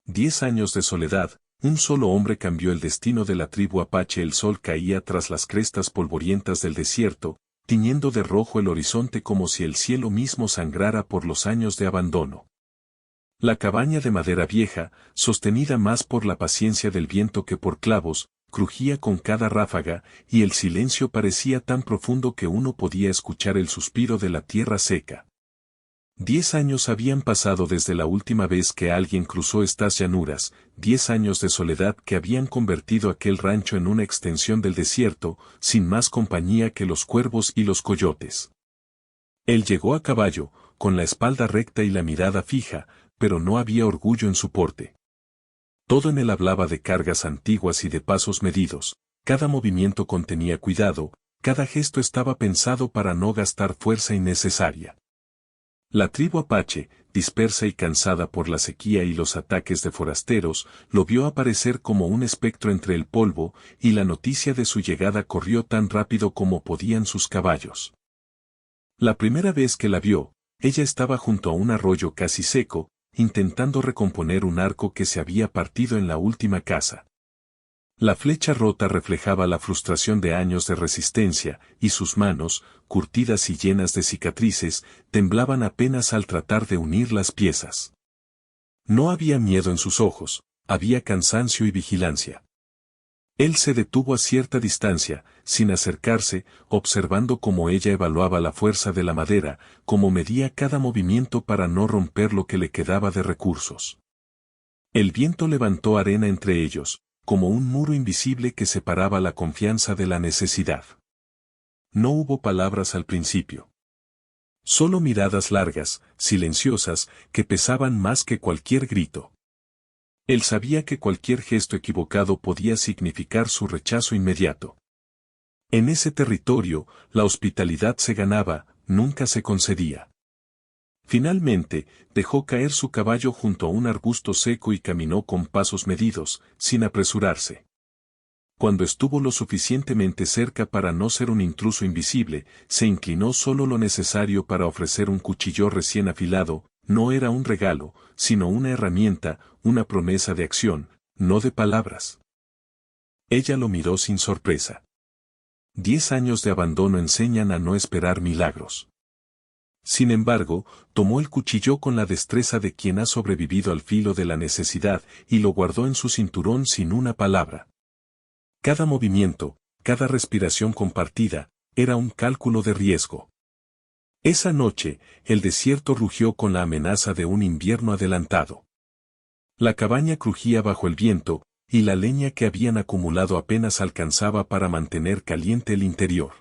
10 años de soledad, un solo hombre cambió el destino de la tribu apache. El sol caía tras las crestas polvorientas del desierto, tiñendo de rojo el horizonte como si el cielo mismo sangrara por los años de abandono. La cabaña de madera vieja, sostenida más por la paciencia del viento que por clavos, crujía con cada ráfaga, y el silencio parecía tan profundo que uno podía escuchar el suspiro de la tierra seca. 10 años habían pasado desde la última vez que alguien cruzó estas llanuras, 10 años de soledad que habían convertido aquel rancho en una extensión del desierto, sin más compañía que los cuervos y los coyotes. Él llegó a caballo, con la espalda recta y la mirada fija, pero no había orgullo en su porte. Todo en él hablaba de cargas antiguas y de pasos medidos, cada movimiento contenía cuidado, cada gesto estaba pensado para no gastar fuerza innecesaria. La tribu apache, dispersa y cansada por la sequía y los ataques de forasteros, lo vio aparecer como un espectro entre el polvo, y la noticia de su llegada corrió tan rápido como podían sus caballos. La primera vez que la vio, ella estaba junto a un arroyo casi seco, intentando recomponer un arco que se había partido en la última caza. La flecha rota reflejaba la frustración de años de resistencia, y sus manos, curtidas y llenas de cicatrices, temblaban apenas al tratar de unir las piezas. No había miedo en sus ojos, había cansancio y vigilancia. Él se detuvo a cierta distancia, sin acercarse, observando cómo ella evaluaba la fuerza de la madera, cómo medía cada movimiento para no romper lo que le quedaba de recursos. El viento levantó arena entre ellos, como un muro invisible que separaba la confianza de la necesidad. No hubo palabras al principio. Solo miradas largas, silenciosas, que pesaban más que cualquier grito. Él sabía que cualquier gesto equivocado podía significar su rechazo inmediato. En ese territorio, la hospitalidad se ganaba, nunca se concedía. Finalmente, dejó caer su caballo junto a un arbusto seco y caminó con pasos medidos, sin apresurarse. Cuando estuvo lo suficientemente cerca para no ser un intruso invisible, se inclinó solo lo necesario para ofrecer un cuchillo recién afilado. No era un regalo, sino una herramienta, una promesa de acción, no de palabras. Ella lo miró sin sorpresa. 10 años de abandono enseñan a no esperar milagros. Sin embargo, tomó el cuchillo con la destreza de quien ha sobrevivido al filo de la necesidad y lo guardó en su cinturón sin una palabra. Cada movimiento, cada respiración compartida, era un cálculo de riesgo. Esa noche, el desierto rugió con la amenaza de un invierno adelantado. La cabaña crujía bajo el viento, y la leña que habían acumulado apenas alcanzaba para mantener caliente el interior.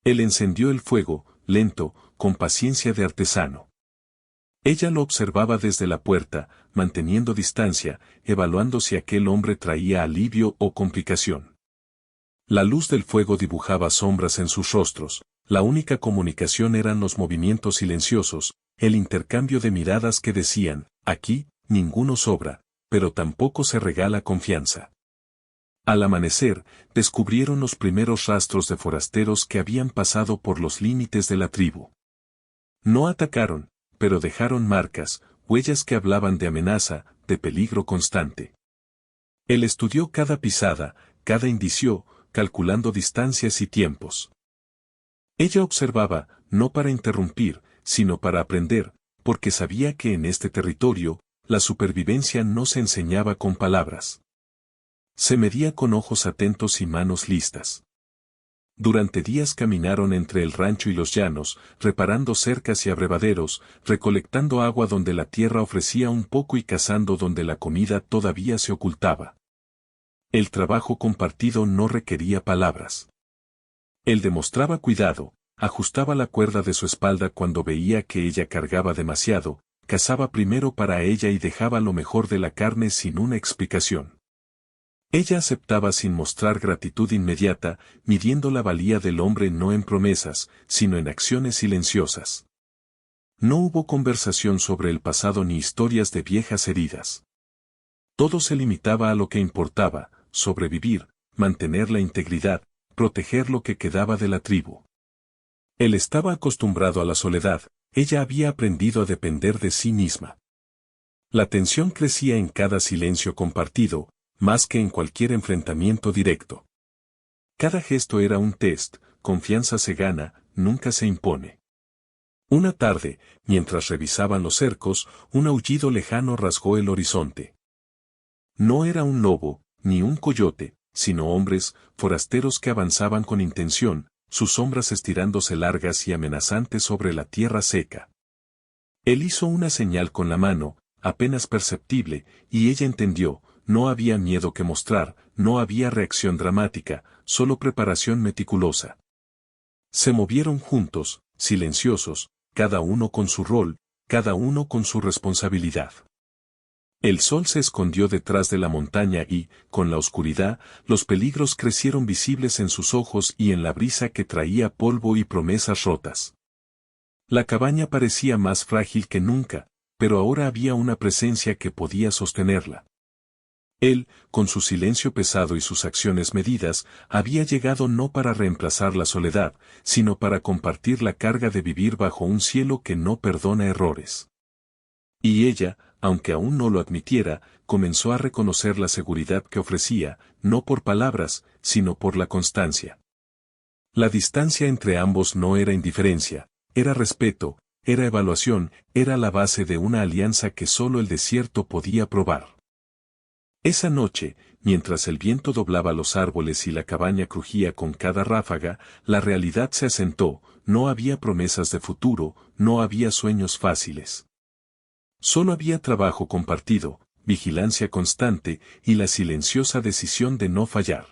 Él encendió el fuego, lento, con paciencia de artesano. Ella lo observaba desde la puerta, manteniendo distancia, evaluando si aquel hombre traía alivio o complicación. La luz del fuego dibujaba sombras en sus rostros, la única comunicación eran los movimientos silenciosos, el intercambio de miradas que decían, aquí, ninguno sobra, pero tampoco se regala confianza. Al amanecer, descubrieron los primeros rastros de forasteros que habían pasado por los límites de la tribu. No atacaron, pero dejaron marcas, huellas que hablaban de amenaza, de peligro constante. Él estudió cada pisada, cada indicio, calculando distancias y tiempos. Ella observaba, no para interrumpir, sino para aprender, porque sabía que en este territorio, la supervivencia no se enseñaba con palabras. Se medía con ojos atentos y manos listas. Durante días caminaron entre el rancho y los llanos, reparando cercas y abrevaderos, recolectando agua donde la tierra ofrecía un poco y cazando donde la comida todavía se ocultaba. El trabajo compartido no requería palabras. Él demostraba cuidado, ajustaba la cuerda de su espalda cuando veía que ella cargaba demasiado, cazaba primero para ella y dejaba lo mejor de la carne sin una explicación. Ella aceptaba sin mostrar gratitud inmediata, midiendo la valía del hombre no en promesas, sino en acciones silenciosas. No hubo conversación sobre el pasado ni historias de viejas heridas. Todo se limitaba a lo que importaba, sobrevivir, mantener la integridad, proteger lo que quedaba de la tribu. Él estaba acostumbrado a la soledad, ella había aprendido a depender de sí misma. La tensión crecía en cada silencio compartido, más que en cualquier enfrentamiento directo. Cada gesto era un test, confianza se gana, nunca se impone. Una tarde, mientras revisaban los cercos, un aullido lejano rasgó el horizonte. No era un lobo, ni un coyote, sino hombres, forasteros que avanzaban con intención, sus sombras estirándose largas y amenazantes sobre la tierra seca. Él hizo una señal con la mano, apenas perceptible, y ella entendió, no había miedo que mostrar, no había reacción dramática, solo preparación meticulosa. Se movieron juntos, silenciosos, cada uno con su rol, cada uno con su responsabilidad. El sol se escondió detrás de la montaña y, con la oscuridad, los peligros crecieron visibles en sus ojos y en la brisa que traía polvo y promesas rotas. La cabaña parecía más frágil que nunca, pero ahora había una presencia que podía sostenerla. Él, con su silencio pesado y sus acciones medidas, había llegado no para reemplazar la soledad, sino para compartir la carga de vivir bajo un cielo que no perdona errores. Y ella, aunque aún no lo admitiera, comenzó a reconocer la seguridad que ofrecía, no por palabras, sino por la constancia. La distancia entre ambos no era indiferencia, era respeto, era evaluación, era la base de una alianza que solo el desierto podía probar. Esa noche, mientras el viento doblaba los árboles y la cabaña crujía con cada ráfaga, la realidad se asentó, no había promesas de futuro, no había sueños fáciles. Solo había trabajo compartido, vigilancia constante y la silenciosa decisión de no fallar.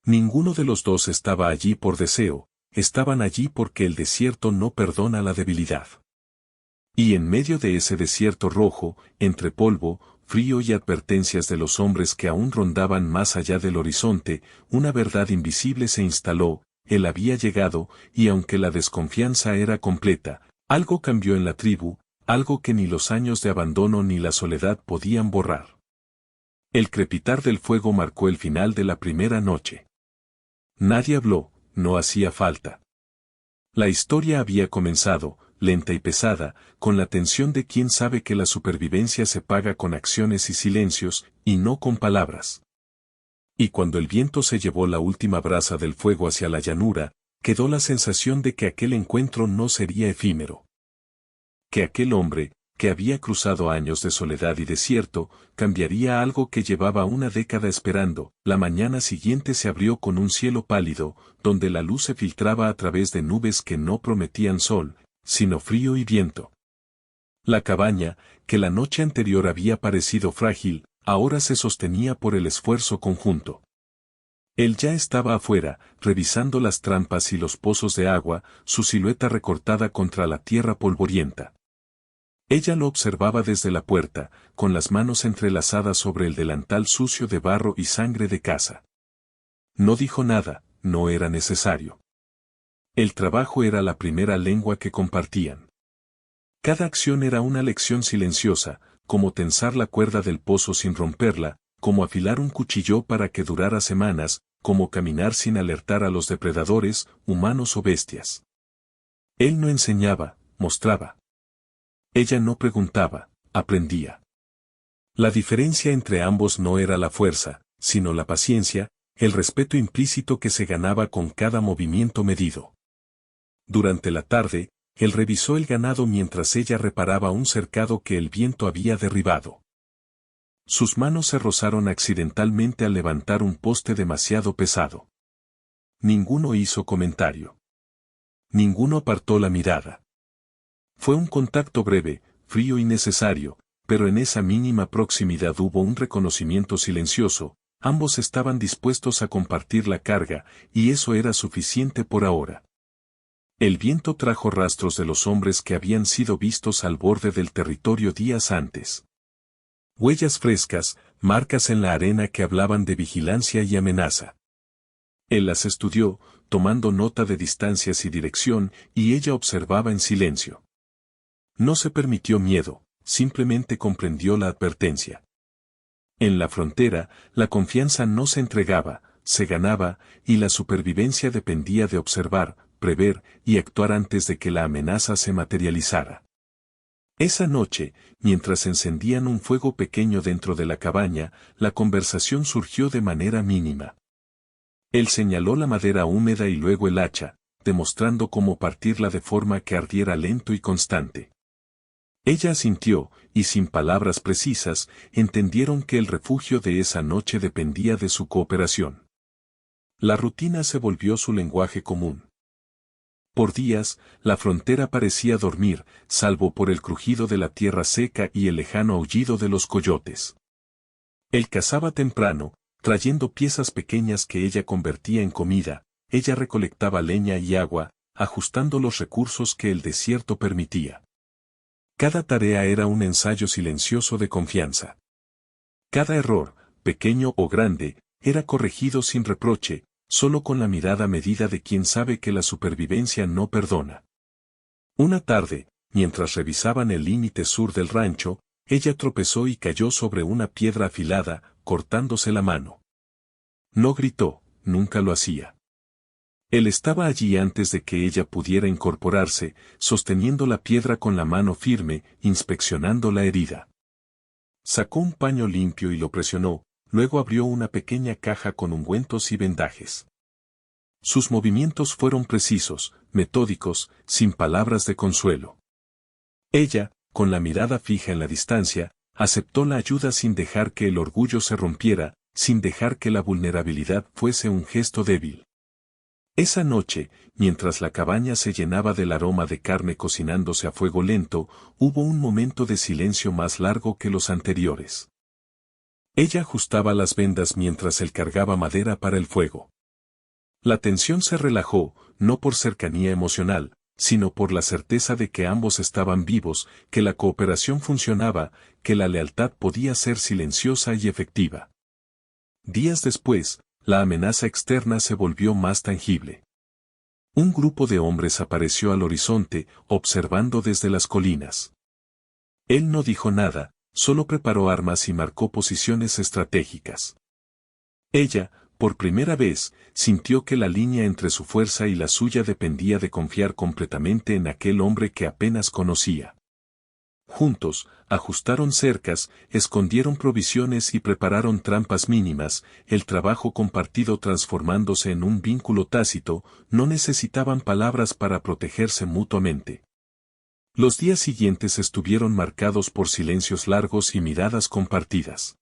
Ninguno de los dos estaba allí por deseo, estaban allí porque el desierto no perdona la debilidad. Y en medio de ese desierto rojo, entre polvo, frío y advertencias de los hombres que aún rondaban más allá del horizonte, una verdad invisible se instaló, él había llegado, y aunque la desconfianza era completa, algo cambió en la tribu, algo que ni los años de abandono ni la soledad podían borrar. El crepitar del fuego marcó el final de la primera noche. Nadie habló, no hacía falta. La historia había comenzado, lenta y pesada, con la tensión de quien sabe que la supervivencia se paga con acciones y silencios, y no con palabras. Y cuando el viento se llevó la última brasa del fuego hacia la llanura, quedó la sensación de que aquel encuentro no sería efímero. Que aquel hombre, que había cruzado años de soledad y desierto, cambiaría algo que llevaba una década esperando. La mañana siguiente se abrió con un cielo pálido, donde la luz se filtraba a través de nubes que no prometían sol, sino frío y viento. La cabaña, que la noche anterior había parecido frágil, ahora se sostenía por el esfuerzo conjunto. Él ya estaba afuera, revisando las trampas y los pozos de agua, su silueta recortada contra la tierra polvorienta. Ella lo observaba desde la puerta, con las manos entrelazadas sobre el delantal sucio de barro y sangre de casa. No dijo nada, no era necesario. El trabajo era la primera lengua que compartían. Cada acción era una lección silenciosa, como tensar la cuerda del pozo sin romperla, como afilar un cuchillo para que durara semanas, como caminar sin alertar a los depredadores, humanos o bestias. Él no enseñaba, mostraba. Ella no preguntaba, aprendía. La diferencia entre ambos no era la fuerza, sino la paciencia, el respeto implícito que se ganaba con cada movimiento medido. Durante la tarde, él revisó el ganado mientras ella reparaba un cercado que el viento había derribado. Sus manos se rozaron accidentalmente al levantar un poste demasiado pesado. Ninguno hizo comentario. Ninguno apartó la mirada. Fue un contacto breve, frío y necesario, pero en esa mínima proximidad hubo un reconocimiento silencioso, ambos estaban dispuestos a compartir la carga, y eso era suficiente por ahora. El viento trajo rastros de los hombres que habían sido vistos al borde del territorio días antes. Huellas frescas, marcas en la arena que hablaban de vigilancia y amenaza. Él las estudió, tomando nota de distancias y dirección, y ella observaba en silencio. No se permitió miedo, simplemente comprendió la advertencia. En la frontera, la confianza no se entregaba, se ganaba, y la supervivencia dependía de observar, prever y actuar antes de que la amenaza se materializara. Esa noche, mientras encendían un fuego pequeño dentro de la cabaña, la conversación surgió de manera mínima. Él señaló la madera húmeda y luego el hacha, demostrando cómo partirla de forma que ardiera lento y constante. Ella asintió, y sin palabras precisas, entendieron que el refugio de esa noche dependía de su cooperación. La rutina se volvió su lenguaje común. Por días, la frontera parecía dormir, salvo por el crujido de la tierra seca y el lejano aullido de los coyotes. Él cazaba temprano, trayendo piezas pequeñas que ella convertía en comida, ella recolectaba leña y agua, ajustando los recursos que el desierto permitía. Cada tarea era un ensayo silencioso de confianza. Cada error, pequeño o grande, era corregido sin reproche, solo con la mirada medida de quien sabe que la supervivencia no perdona. Una tarde, mientras revisaban el límite sur del rancho, ella tropezó y cayó sobre una piedra afilada, cortándose la mano. No gritó, nunca lo hacía. Él estaba allí antes de que ella pudiera incorporarse, sosteniendo la piedra con la mano firme, inspeccionando la herida. Sacó un paño limpio y lo presionó, luego abrió una pequeña caja con ungüentos y vendajes. Sus movimientos fueron precisos, metódicos, sin palabras de consuelo. Ella, con la mirada fija en la distancia, aceptó la ayuda sin dejar que el orgullo se rompiera, sin dejar que la vulnerabilidad fuese un gesto débil. Esa noche, mientras la cabaña se llenaba del aroma de carne cocinándose a fuego lento, hubo un momento de silencio más largo que los anteriores. Ella ajustaba las vendas mientras él cargaba madera para el fuego. La tensión se relajó, no por cercanía emocional, sino por la certeza de que ambos estaban vivos, que la cooperación funcionaba, que la lealtad podía ser silenciosa y efectiva. Días después, la amenaza externa se volvió más tangible. Un grupo de hombres apareció al horizonte, observando desde las colinas. Él no dijo nada, solo preparó armas y marcó posiciones estratégicas. Ella, por primera vez, sintió que la línea entre su fuerza y la suya dependía de confiar completamente en aquel hombre que apenas conocía. Juntos, ajustaron cercas, escondieron provisiones y prepararon trampas mínimas, el trabajo compartido transformándose en un vínculo tácito, no necesitaban palabras para protegerse mutuamente. Los días siguientes estuvieron marcados por silencios largos y miradas compartidas.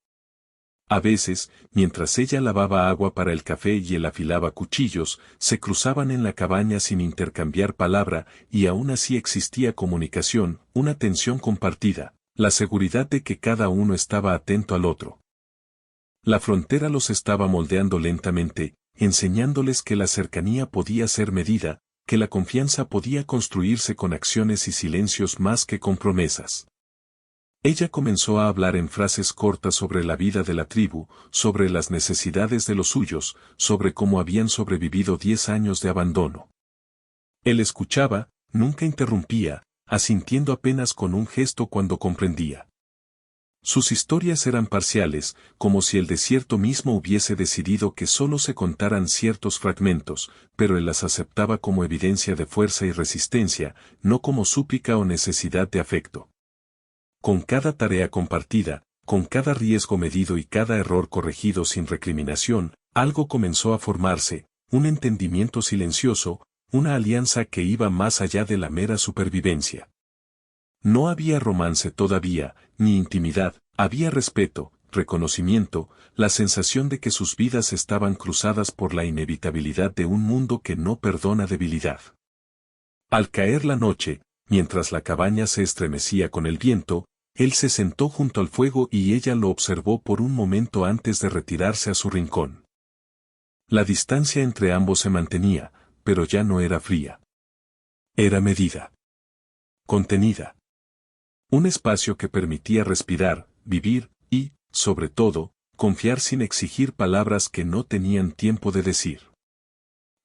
A veces, mientras ella lavaba agua para el café y él afilaba cuchillos, se cruzaban en la cabaña sin intercambiar palabra, y aún así existía comunicación, una tensión compartida, la seguridad de que cada uno estaba atento al otro. La frontera los estaba moldeando lentamente, enseñándoles que la cercanía podía ser medida, que la confianza podía construirse con acciones y silencios más que con promesas. Ella comenzó a hablar en frases cortas sobre la vida de la tribu, sobre las necesidades de los suyos, sobre cómo habían sobrevivido 10 años de abandono. Él escuchaba, nunca interrumpía, asintiendo apenas con un gesto cuando comprendía. Sus historias eran parciales, como si el desierto mismo hubiese decidido que solo se contaran ciertos fragmentos, pero él las aceptaba como evidencia de fuerza y resistencia, no como súplica o necesidad de afecto. Con cada tarea compartida, con cada riesgo medido y cada error corregido sin recriminación, algo comenzó a formarse, un entendimiento silencioso, una alianza que iba más allá de la mera supervivencia. No había romance todavía, ni intimidad, había respeto, reconocimiento, la sensación de que sus vidas estaban cruzadas por la inevitabilidad de un mundo que no perdona debilidad. Al caer la noche, mientras la cabaña se estremecía con el viento, él se sentó junto al fuego y ella lo observó por un momento antes de retirarse a su rincón. La distancia entre ambos se mantenía, pero ya no era fría. Era medida. Contenida. Un espacio que permitía respirar, vivir y, sobre todo, confiar sin exigir palabras que no tenían tiempo de decir.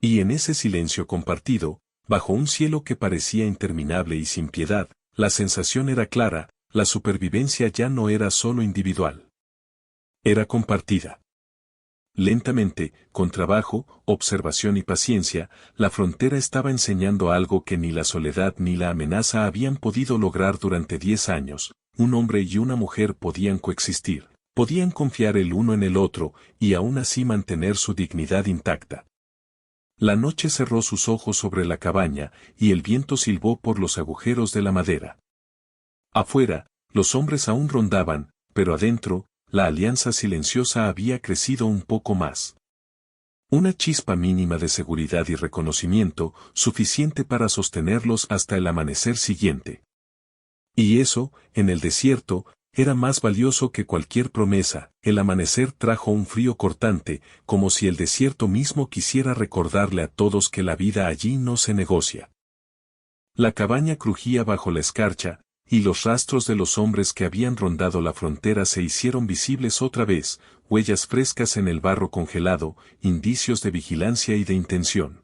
Y en ese silencio compartido, bajo un cielo que parecía interminable y sin piedad, la sensación era clara, la supervivencia ya no era solo individual. Era compartida. Lentamente, con trabajo, observación y paciencia, la frontera estaba enseñando algo que ni la soledad ni la amenaza habían podido lograr durante 10 años. Un hombre y una mujer podían coexistir, podían confiar el uno en el otro, y aún así mantener su dignidad intacta. La noche cerró sus ojos sobre la cabaña, y el viento silbó por los agujeros de la madera. Afuera, los hombres aún rondaban, pero adentro, la alianza silenciosa había crecido un poco más. Una chispa mínima de seguridad y reconocimiento, suficiente para sostenerlos hasta el amanecer siguiente. Y eso, en el desierto, era más valioso que cualquier promesa. El amanecer trajo un frío cortante, como si el desierto mismo quisiera recordarle a todos que la vida allí no se negocia. La cabaña crujía bajo la escarcha, y los rastros de los hombres que habían rondado la frontera se hicieron visibles otra vez, huellas frescas en el barro congelado, indicios de vigilancia y de intención.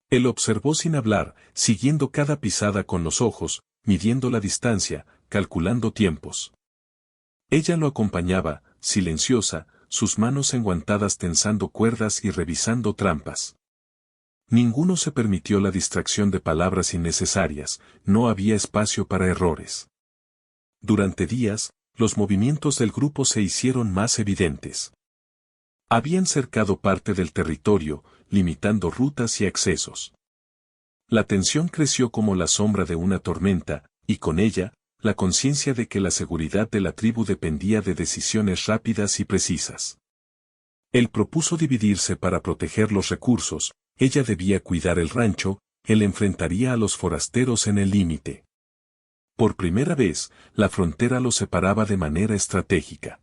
Él observó sin hablar, siguiendo cada pisada con los ojos, midiendo la distancia, calculando tiempos. Ella lo acompañaba, silenciosa, sus manos enguantadas tensando cuerdas y revisando trampas. Ninguno se permitió la distracción de palabras innecesarias, no había espacio para errores. Durante días, los movimientos del grupo se hicieron más evidentes. Habían cercado parte del territorio, limitando rutas y accesos. La tensión creció como la sombra de una tormenta, y con ella, la conciencia de que la seguridad de la tribu dependía de decisiones rápidas y precisas. Él propuso dividirse para proteger los recursos. Ella debía cuidar el rancho, él enfrentaría a los forasteros en el límite. Por primera vez, la frontera los separaba de manera estratégica.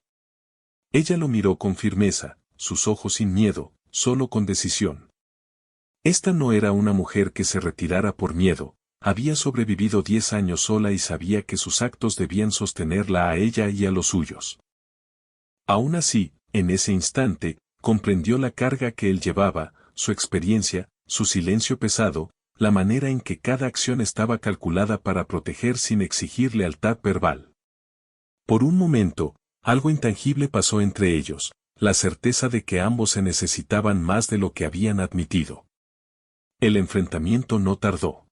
Ella lo miró con firmeza, sus ojos sin miedo, solo con decisión. Esta no era una mujer que se retirara por miedo, había sobrevivido 10 años sola y sabía que sus actos debían sostenerla a ella y a los suyos. Aún así, en ese instante, comprendió la carga que él llevaba, su experiencia, su silencio pesado, la manera en que cada acción estaba calculada para proteger sin exigir lealtad verbal. Por un momento, algo intangible pasó entre ellos, la certeza de que ambos se necesitaban más de lo que habían admitido. El enfrentamiento no tardó.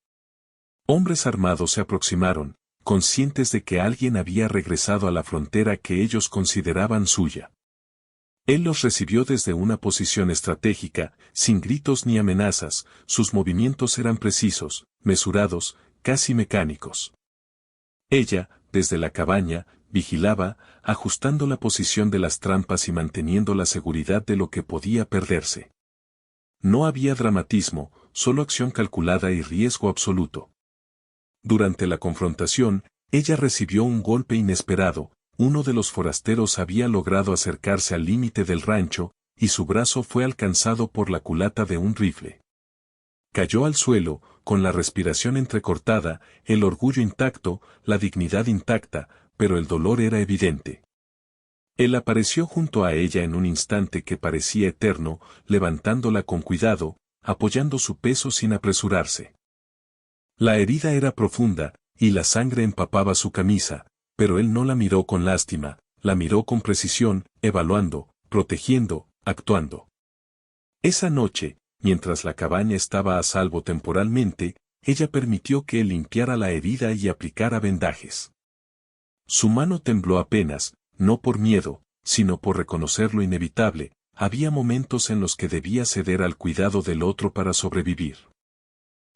Hombres armados se aproximaron, conscientes de que alguien había regresado a la frontera que ellos consideraban suya. Él los recibió desde una posición estratégica, sin gritos ni amenazas, sus movimientos eran precisos, mesurados, casi mecánicos. Ella, desde la cabaña, vigilaba, ajustando la posición de las trampas y manteniendo la seguridad de lo que podía perderse. No había dramatismo, solo acción calculada y riesgo absoluto. Durante la confrontación, ella recibió un golpe inesperado. Uno de los forasteros había logrado acercarse al límite del rancho, y su brazo fue alcanzado por la culata de un rifle. Cayó al suelo, con la respiración entrecortada, el orgullo intacto, la dignidad intacta, pero el dolor era evidente. Él apareció junto a ella en un instante que parecía eterno, levantándola con cuidado, apoyando su peso sin apresurarse. La herida era profunda, y la sangre empapaba su camisa, pero él no la miró con lástima, la miró con precisión, evaluando, protegiendo, actuando. Esa noche, mientras la cabaña estaba a salvo temporalmente, ella permitió que él limpiara la herida y aplicara vendajes. Su mano tembló apenas, no por miedo, sino por reconocer lo inevitable, había momentos en los que debía ceder al cuidado del otro para sobrevivir.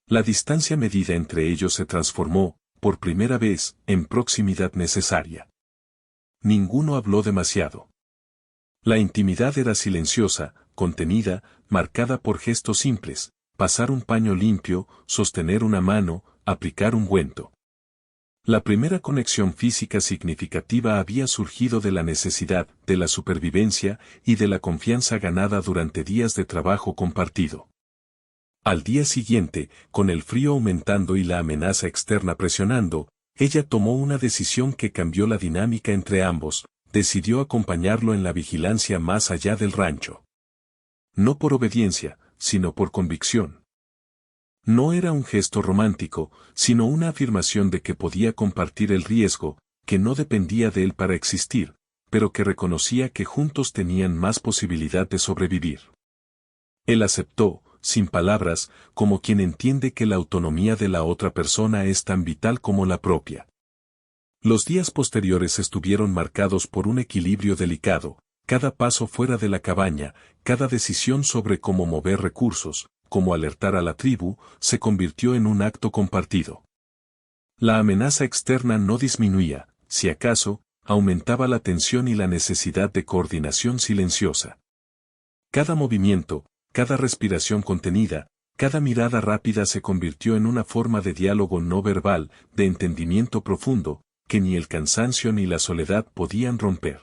La distancia medida entre ellos se transformó, por primera vez, en proximidad necesaria. Ninguno habló demasiado. La intimidad era silenciosa, contenida, marcada por gestos simples, pasar un paño limpio, sostener una mano, aplicar un ungüento. La primera conexión física significativa había surgido de la necesidad, de la supervivencia y de la confianza ganada durante días de trabajo compartido. Al día siguiente, con el frío aumentando y la amenaza externa presionando, ella tomó una decisión que cambió la dinámica entre ambos, decidió acompañarlo en la vigilancia más allá del rancho. No por obediencia, sino por convicción. No era un gesto romántico, sino una afirmación de que podía compartir el riesgo, que no dependía de él para existir, pero que reconocía que juntos tenían más posibilidad de sobrevivir. Él aceptó, sin palabras, como quien entiende que la autonomía de la otra persona es tan vital como la propia. Los días posteriores estuvieron marcados por un equilibrio delicado, cada paso fuera de la cabaña, cada decisión sobre cómo mover recursos, cómo alertar a la tribu, se convirtió en un acto compartido. La amenaza externa no disminuía, si acaso, aumentaba la tensión y la necesidad de coordinación silenciosa. Cada movimiento, cada respiración contenida, cada mirada rápida se convirtió en una forma de diálogo no verbal, de entendimiento profundo, que ni el cansancio ni la soledad podían romper.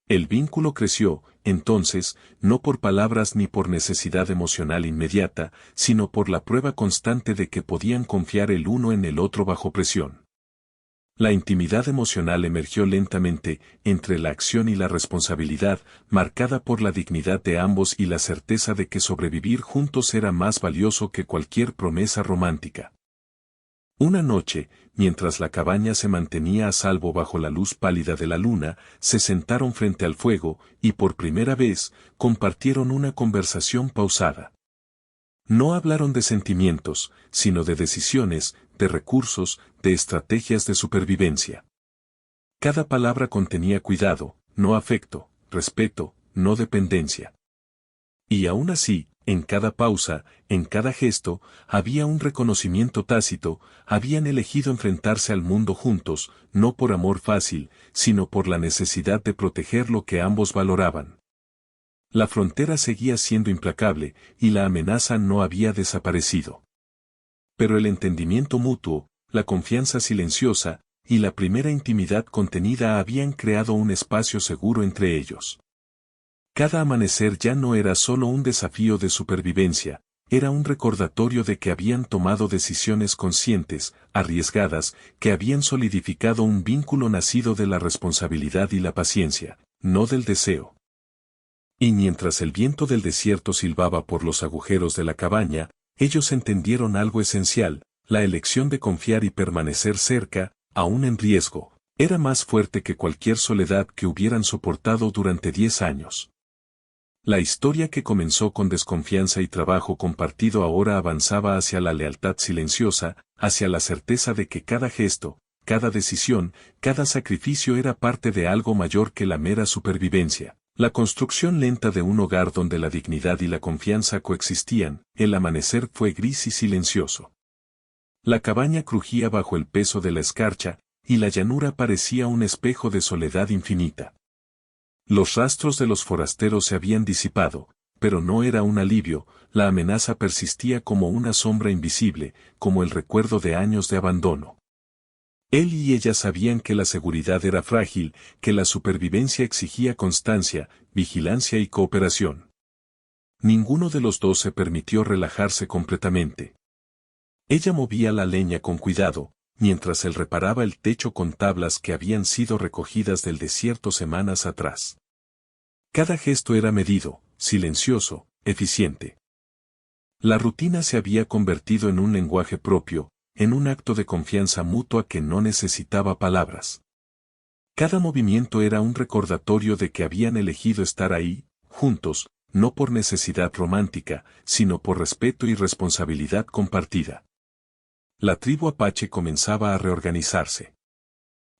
El vínculo creció, entonces, no por palabras ni por necesidad emocional inmediata, sino por la prueba constante de que podían confiar el uno en el otro bajo presión. La intimidad emocional emergió lentamente, entre la acción y la responsabilidad, marcada por la dignidad de ambos y la certeza de que sobrevivir juntos era más valioso que cualquier promesa romántica. Una noche, mientras la cabaña se mantenía a salvo bajo la luz pálida de la luna, se sentaron frente al fuego, y por primera vez, compartieron una conversación pausada. No hablaron de sentimientos, sino de decisiones, de recursos, de estrategias de supervivencia. Cada palabra contenía cuidado, no afecto, respeto, no dependencia. Y aún así, en cada pausa, en cada gesto, había un reconocimiento tácito, habían elegido enfrentarse al mundo juntos, no por amor fácil, sino por la necesidad de proteger lo que ambos valoraban. La frontera seguía siendo implacable, y la amenaza no había desaparecido. Pero el entendimiento mutuo, la confianza silenciosa, y la primera intimidad contenida habían creado un espacio seguro entre ellos. Cada amanecer ya no era solo un desafío de supervivencia, era un recordatorio de que habían tomado decisiones conscientes, arriesgadas, que habían solidificado un vínculo nacido de la responsabilidad y la paciencia, no del deseo. Y mientras el viento del desierto silbaba por los agujeros de la cabaña, ellos entendieron algo esencial, la elección de confiar y permanecer cerca, aún en riesgo, era más fuerte que cualquier soledad que hubieran soportado durante 10 años. La historia que comenzó con desconfianza y trabajo compartido ahora avanzaba hacia la lealtad silenciosa, hacia la certeza de que cada gesto, cada decisión, cada sacrificio era parte de algo mayor que la mera supervivencia. La construcción lenta de un hogar donde la dignidad y la confianza coexistían, el amanecer fue gris y silencioso. La cabaña crujía bajo el peso de la escarcha, y la llanura parecía un espejo de soledad infinita. Los rastros de los forasteros se habían disipado, pero no era un alivio, la amenaza persistía como una sombra invisible, como el recuerdo de años de abandono. Él y ella sabían que la seguridad era frágil, que la supervivencia exigía constancia, vigilancia y cooperación. Ninguno de los dos se permitió relajarse completamente. Ella movía la leña con cuidado, mientras él reparaba el techo con tablas que habían sido recogidas del desierto semanas atrás. Cada gesto era medido, silencioso, eficiente. La rutina se había convertido en un lenguaje propio, en un acto de confianza mutua que no necesitaba palabras. Cada movimiento era un recordatorio de que habían elegido estar ahí, juntos, no por necesidad romántica, sino por respeto y responsabilidad compartida. La tribu apache comenzaba a reorganizarse.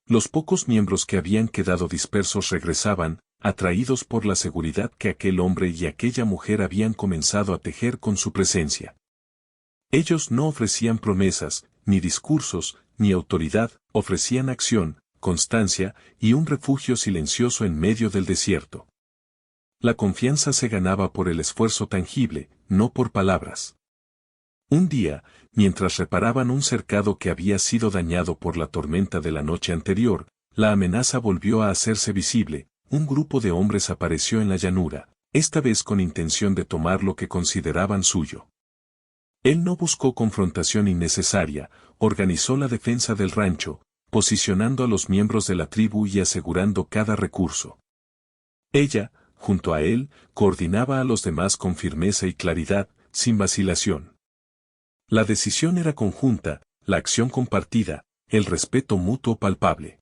Los pocos miembros que habían quedado dispersos regresaban, atraídos por la seguridad que aquel hombre y aquella mujer habían comenzado a tejer con su presencia. Ellos no ofrecían promesas, ni discursos, ni autoridad, ofrecían acción, constancia y un refugio silencioso en medio del desierto. La confianza se ganaba por el esfuerzo tangible, no por palabras. Un día, mientras reparaban un cercado que había sido dañado por la tormenta de la noche anterior, la amenaza volvió a hacerse visible, un grupo de hombres apareció en la llanura, esta vez con intención de tomar lo que consideraban suyo. Él no buscó confrontación innecesaria, organizó la defensa del rancho, posicionando a los miembros de la tribu y asegurando cada recurso. Ella, junto a él, coordinaba a los demás con firmeza y claridad, sin vacilación. La decisión era conjunta, la acción compartida, el respeto mutuo palpable.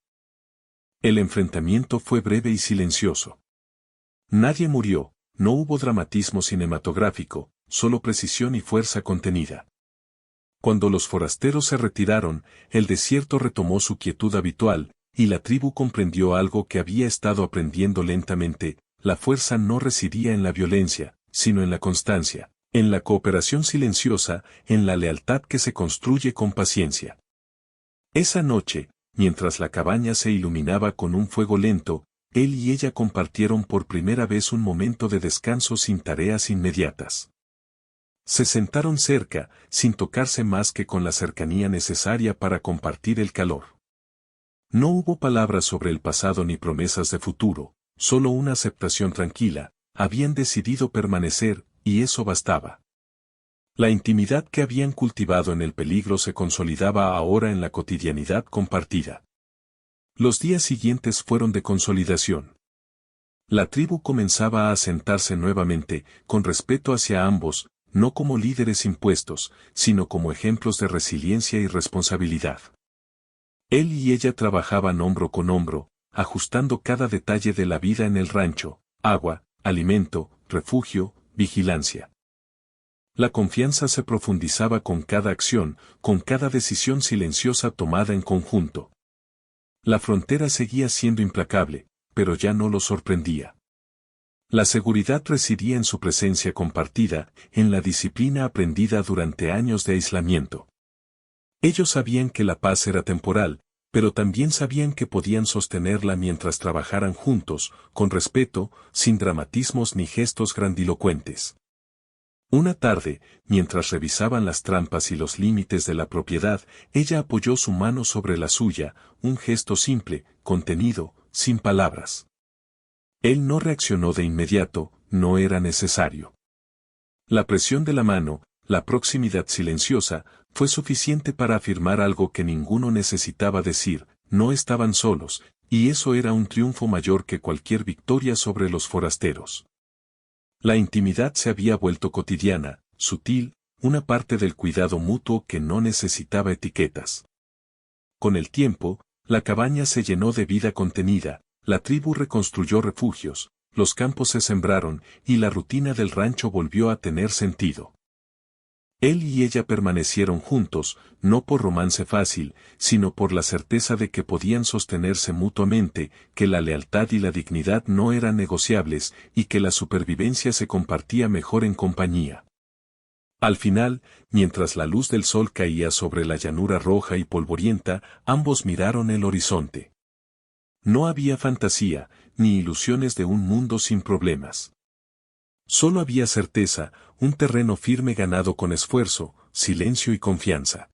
El enfrentamiento fue breve y silencioso. Nadie murió, no hubo dramatismo cinematográfico, solo precisión y fuerza contenida. Cuando los forasteros se retiraron, el desierto retomó su quietud habitual, y la tribu comprendió algo que había estado aprendiendo lentamente: la fuerza no residía en la violencia, sino en la constancia, en la cooperación silenciosa, en la lealtad que se construye con paciencia. Esa noche, mientras la cabaña se iluminaba con un fuego lento, él y ella compartieron por primera vez un momento de descanso sin tareas inmediatas. Se sentaron cerca, sin tocarse más que con la cercanía necesaria para compartir el calor. No hubo palabras sobre el pasado ni promesas de futuro, solo una aceptación tranquila: habían decidido permanecer, y eso bastaba. La intimidad que habían cultivado en el peligro se consolidaba ahora en la cotidianidad compartida. Los días siguientes fueron de consolidación. La tribu comenzaba a asentarse nuevamente, con respeto hacia ambos, no como líderes impuestos, sino como ejemplos de resiliencia y responsabilidad. Él y ella trabajaban hombro con hombro, ajustando cada detalle de la vida en el rancho: agua, alimento, refugio, vigilancia. La confianza se profundizaba con cada acción, con cada decisión silenciosa tomada en conjunto. La frontera seguía siendo implacable, pero ya no lo sorprendía. La seguridad residía en su presencia compartida, en la disciplina aprendida durante años de aislamiento. Ellos sabían que la paz era temporal, pero también sabían que podían sostenerla mientras trabajaran juntos, con respeto, sin dramatismos ni gestos grandilocuentes. Una tarde, mientras revisaban las trampas y los límites de la propiedad, ella apoyó su mano sobre la suya, un gesto simple, contenido, sin palabras. Él no reaccionó de inmediato, no era necesario. La presión de la mano, la proximidad silenciosa, fue suficiente para afirmar algo que ninguno necesitaba decir: no estaban solos, y eso era un triunfo mayor que cualquier victoria sobre los forasteros. La intimidad se había vuelto cotidiana, sutil, una parte del cuidado mutuo que no necesitaba etiquetas. Con el tiempo, la cabaña se llenó de vida contenida, la tribu reconstruyó refugios, los campos se sembraron, y la rutina del rancho volvió a tener sentido. Él y ella permanecieron juntos, no por romance fácil, sino por la certeza de que podían sostenerse mutuamente, que la lealtad y la dignidad no eran negociables, y que la supervivencia se compartía mejor en compañía. Al final, mientras la luz del sol caía sobre la llanura roja y polvorienta, ambos miraron el horizonte. No había fantasía, ni ilusiones de un mundo sin problemas. Solo había certeza, un terreno firme ganado con esfuerzo, silencio y confianza.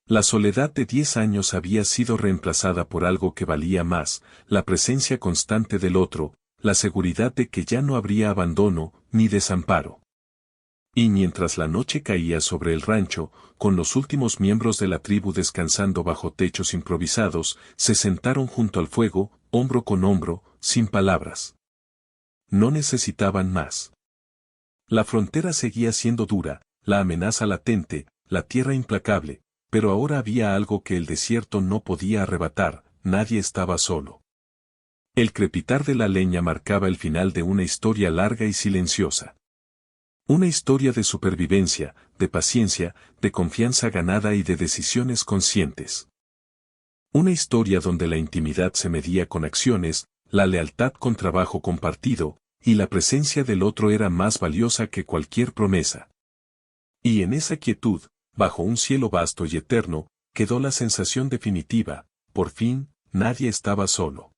La soledad de 10 años había sido reemplazada por algo que valía más: la presencia constante del otro, la seguridad de que ya no habría abandono, ni desamparo. Y mientras la noche caía sobre el rancho, con los últimos miembros de la tribu descansando bajo techos improvisados, se sentaron junto al fuego, hombro con hombro, sin palabras. No necesitaban más. La frontera seguía siendo dura, la amenaza latente, la tierra implacable, pero ahora había algo que el desierto no podía arrebatar: nadie estaba solo. El crepitar de la leña marcaba el final de una historia larga y silenciosa. Una historia de supervivencia, de paciencia, de confianza ganada y de decisiones conscientes. Una historia donde la intimidad se medía con acciones, la lealtad con trabajo compartido, y la presencia del otro era más valiosa que cualquier promesa. Y en esa quietud, bajo un cielo vasto y eterno, quedó la sensación definitiva: por fin, nadie estaba solo.